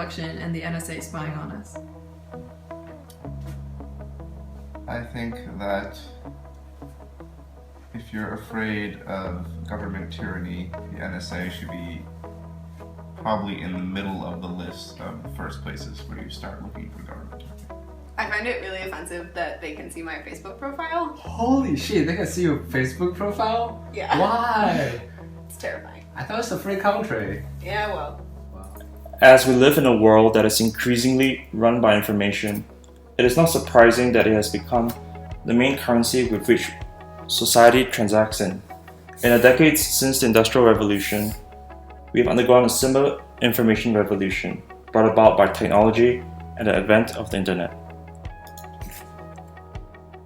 collection and the NSA spying on us? I think that if you're afraid of government tyranny, the NSA should be probably in the middle of the list of the first places where you start looking for government tyranny. I find it really offensive that they can see my Facebook profile. Holy shit, they can see your Facebook profile? Yeah. Why? It's terrifying. I thought it's a free country. Yeah, well. As we live in a world that is increasingly run by information, it is not surprising that it has become the main currency with which society transacts in. In the decades since the Industrial Revolution, we have undergone a similar information revolution brought about by technology and the advent of the internet.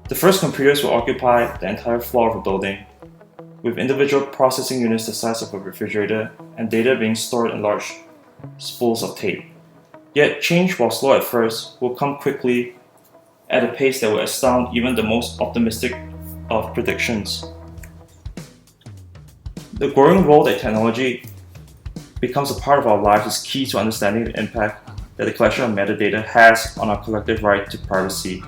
The first computers will occupy the entire floor of a building, with individual processing units the size of a refrigerator and data being stored in large spools of tape. Yet change, while slow at first, will come quickly at a pace that will astound even the most optimistic of predictions. The growing role that technology becomes a part of our lives is key to understanding the impact that the collection of metadata has on our collective right to privacy.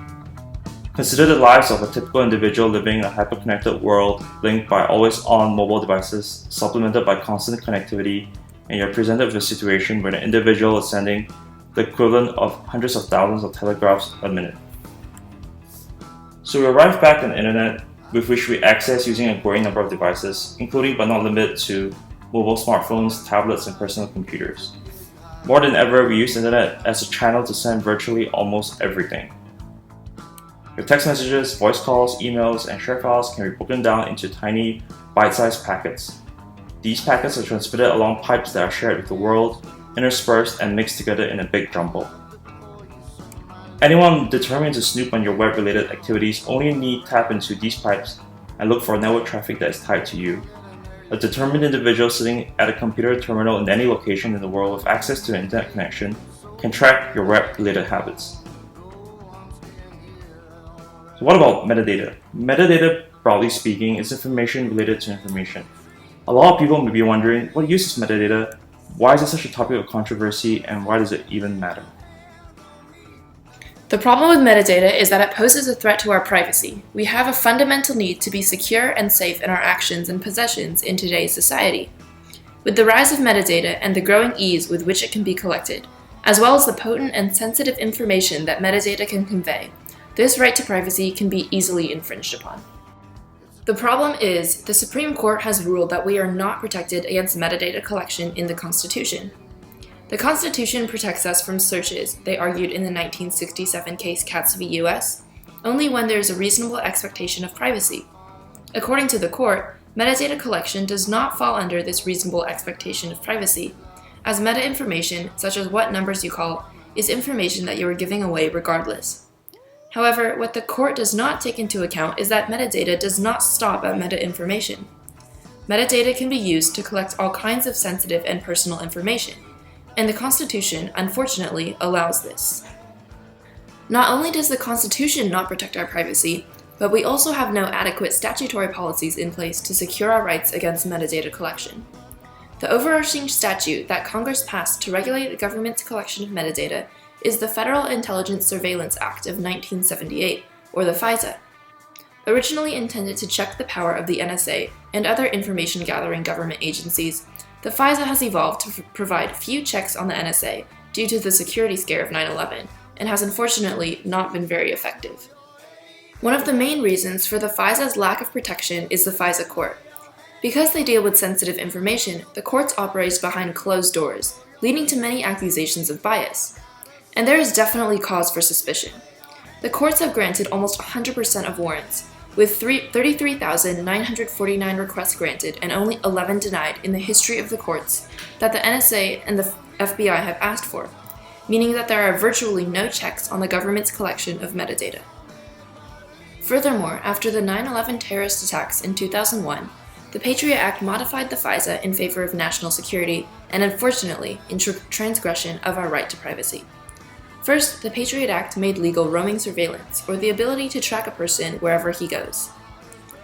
Consider the lives of a typical individual living in a hyper-connected world linked by always-on mobile devices, supplemented by constant connectivity, and you're presented with a situation where an individual is sending the equivalent of hundreds of thousands of telegraphs a minute. So we arrive back on the internet, with which we access using a growing number of devices, including but not limited to mobile smartphones, tablets, and personal computers. More than ever, we use the internet as a channel to send virtually almost everything. Your text messages, voice calls, emails, and share files can be broken down into tiny, bite-sized packets. These packets are transmitted along pipes that are shared with the world, interspersed and mixed together in a big jumble. Anyone determined to snoop on your web-related activities only need tap into these pipes and look for network traffic that is tied to you. A determined individual sitting at a computer terminal in any location in the world with access to an internet connection can track your web-related habits. So what about metadata? Metadata, broadly speaking, is information related to information. A lot of people may be wondering, what use is metadata? Why is it such a topic of controversy, and why does it even matter? The problem with metadata is that it poses a threat to our privacy. We have a fundamental need to be secure and safe in our actions and possessions in today's society. With the rise of metadata and the growing ease with which it can be collected, as well as the potent and sensitive information that metadata can convey, this right to privacy can be easily infringed upon. The problem is, the Supreme Court has ruled that we are not protected against metadata collection in the Constitution. The Constitution protects us from searches, they argued in the 1967 case Katz v. US, only when there is a reasonable expectation of privacy. According to the court, metadata collection does not fall under this reasonable expectation of privacy, as meta-information, such as what numbers you call, is information that you are giving away regardless. However, what the court does not take into account is that metadata does not stop at meta-information. Metadata can be used to collect all kinds of sensitive and personal information, and the Constitution, unfortunately, allows this. Not only does the Constitution not protect our privacy, but we also have no adequate statutory policies in place to secure our rights against metadata collection. The overarching statute that Congress passed to regulate the government's collection of metadata is the Federal Intelligence Surveillance Act of 1978, or the FISA. Originally intended to check the power of the NSA and other information-gathering government agencies, the FISA has evolved to provide few checks on the NSA due to the security scare of 9/11, and has unfortunately not been very effective. One of the main reasons for the FISA's lack of protection is the FISA court. Because they deal with sensitive information, the courts operate behind closed doors, leading to many accusations of bias. And there is definitely cause for suspicion. The courts have granted almost 100% of warrants, with 33,949 requests granted and only 11 denied in the history of the courts that the NSA and the FBI have asked for, meaning that there are virtually no checks on the government's collection of metadata. Furthermore, after the 9/11 terrorist attacks in 2001, the Patriot Act modified the FISA in favor of national security and, unfortunately, in transgression of our right to privacy. First, the Patriot Act made legal roaming surveillance, or the ability to track a person wherever he goes.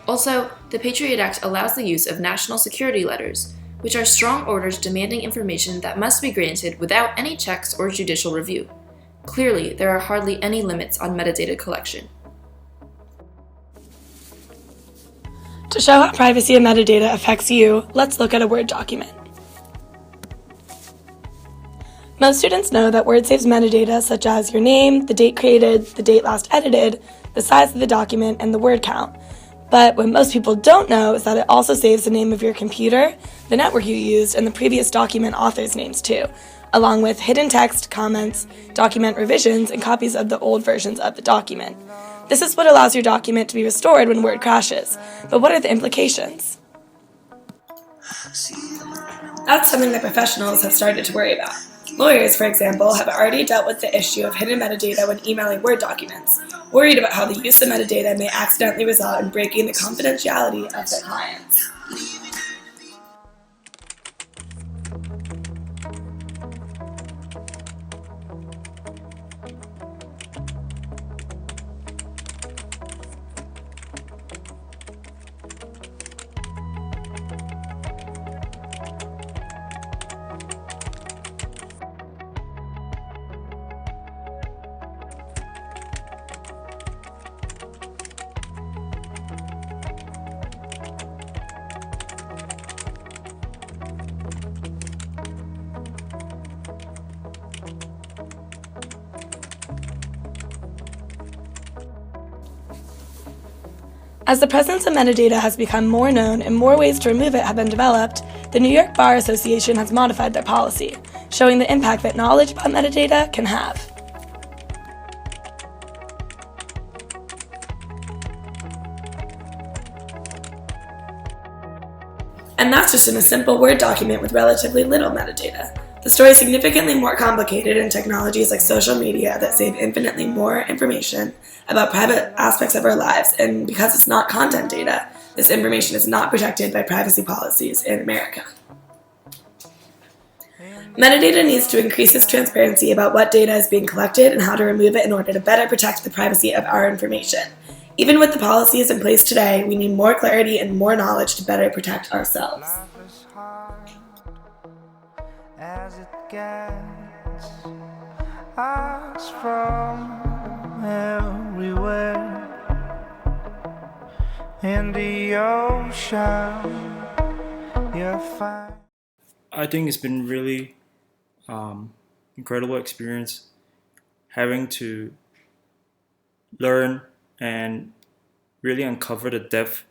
Also, the Patriot Act allows the use of national security letters, which are strong orders demanding information that must be granted without any checks or judicial review. Clearly, there are hardly any limits on metadata collection. To show how privacy and metadata affects you, let's look at a Word document. Most students know that Word saves metadata such as your name, the date created, the date last edited, the size of the document, and the word count. But what most people don't know is that it also saves the name of your computer, the network you used, and the previous document authors' names too, along with hidden text, comments, document revisions, and copies of the old versions of the document. This is what allows your document to be restored when Word crashes. But what are the implications? That's something that professionals have started to worry about. Lawyers, for example, have already dealt with the issue of hidden metadata when emailing Word documents, worried about how the use of metadata may accidentally result in breaking the confidentiality of their clients. As the presence of metadata has become more known and more ways to remove it have been developed, the New York Bar Association has modified their policy, showing the impact that knowledge about metadata can have. And that's just in a simple Word document with relatively little metadata. The story is significantly more complicated in technologies like social media that save infinitely more information about private aspects of our lives, and because it's not content data, this information is not protected by privacy policies in America. Metadata needs to increase its transparency about what data is being collected and how to remove it in order to better protect the privacy of our information. Even with the policies in place today, we need more clarity and more knowledge to better protect ourselves. As it gets us from everywhere in the ocean, you'll find. I think it's been really incredible experience having to learn and really uncover the depth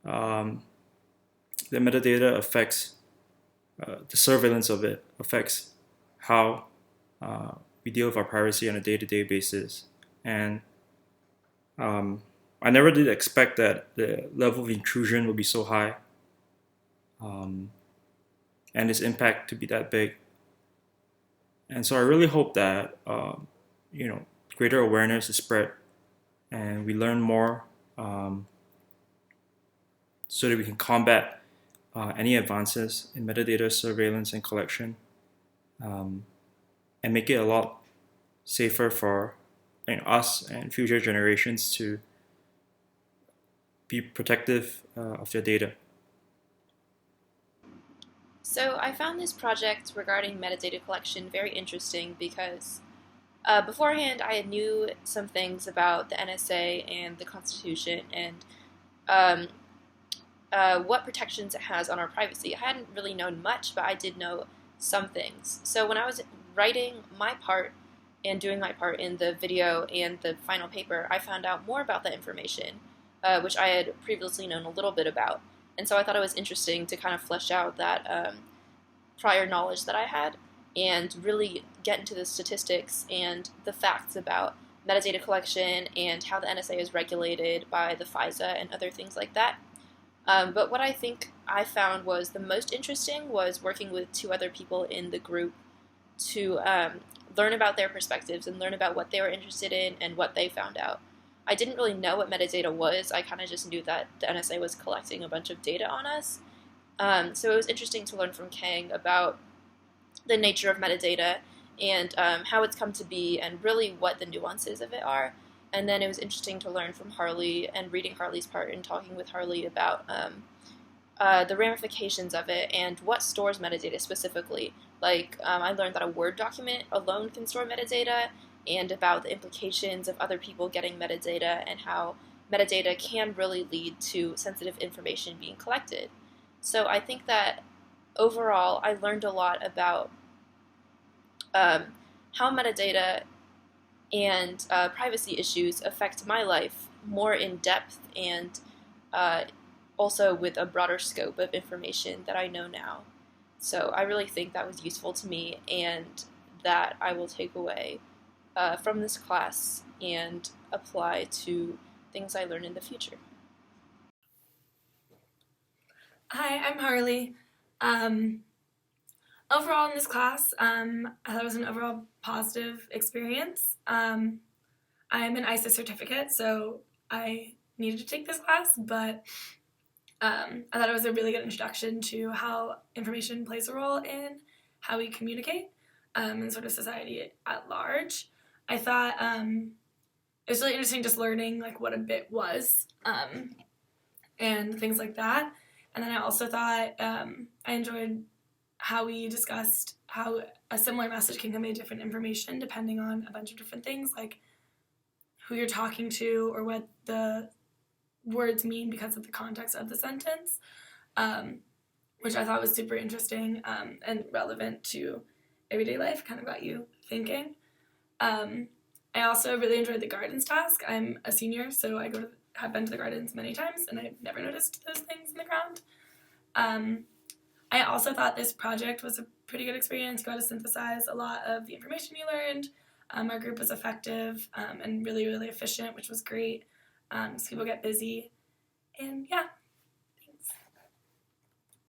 that metadata affects. The surveillance of it affects how we deal with our privacy on a day-to-day basis. And I never did expect that the level of intrusion would be so high and its impact to be that big. And so I really hope that greater awareness is spread and we learn more so that we can combat any advances in metadata surveillance and collection, and make it a lot safer for us and future generations to be protective of their data. So I found this project regarding metadata collection very interesting because beforehand I knew some things about the NSA and the Constitution and what protections it has on our privacy. I hadn't really known much, but I did know some things. So when I was writing my part and doing my part in the video and the final paper, I found out more about that information, which I had previously known a little bit about. And so I thought it was interesting to kind of flesh out that prior knowledge that I had and really get into the statistics and the facts about metadata collection and how the NSA is regulated by the FISA and other things like that. But what I think I found was the most interesting was working with two other people in the group to learn about their perspectives and learn about what they were interested in and what they found out. I didn't really know what metadata was. I kind of just knew that the NSA was collecting a bunch of data on us. So it was interesting to learn from Kang about the nature of metadata and how it's come to be and really what the nuances of it are. And then it was interesting to learn from Harley and reading Harley's part and talking with Harley about the ramifications of it and what stores metadata specifically. Like, I learned that a Word document alone can store metadata, and about the implications of other people getting metadata and how metadata can really lead to sensitive information being collected. So I think that overall I learned a lot about how metadata and privacy issues affect my life more in depth and also with a broader scope of information that I know now. So I really think that was useful to me, and that I will take away from this class and apply to things I learn in the future. Hi, I'm Harley. Overall in this class, I thought it was an overall positive experience. I am an ISA certificate, so I needed to take this class, but I thought it was a really good introduction to how information plays a role in how we communicate in sort of society at large. I thought it was really interesting just learning like what a bit was and things like that. And then I also thought I enjoyed how we discussed how a similar message can convey different information depending on a bunch of different things, like who you're talking to or what the words mean because of the context of the sentence, which I thought was super interesting and relevant to everyday life, kind of got you thinking. I also really enjoyed the gardens task. I'm a senior, so I have been to the gardens many times, and I've never noticed those things in the ground. I also thought this project was a pretty good experience. Got to synthesize a lot of the information you learned. Our group was effective and really, really efficient, which was great. So people get busy. And yeah,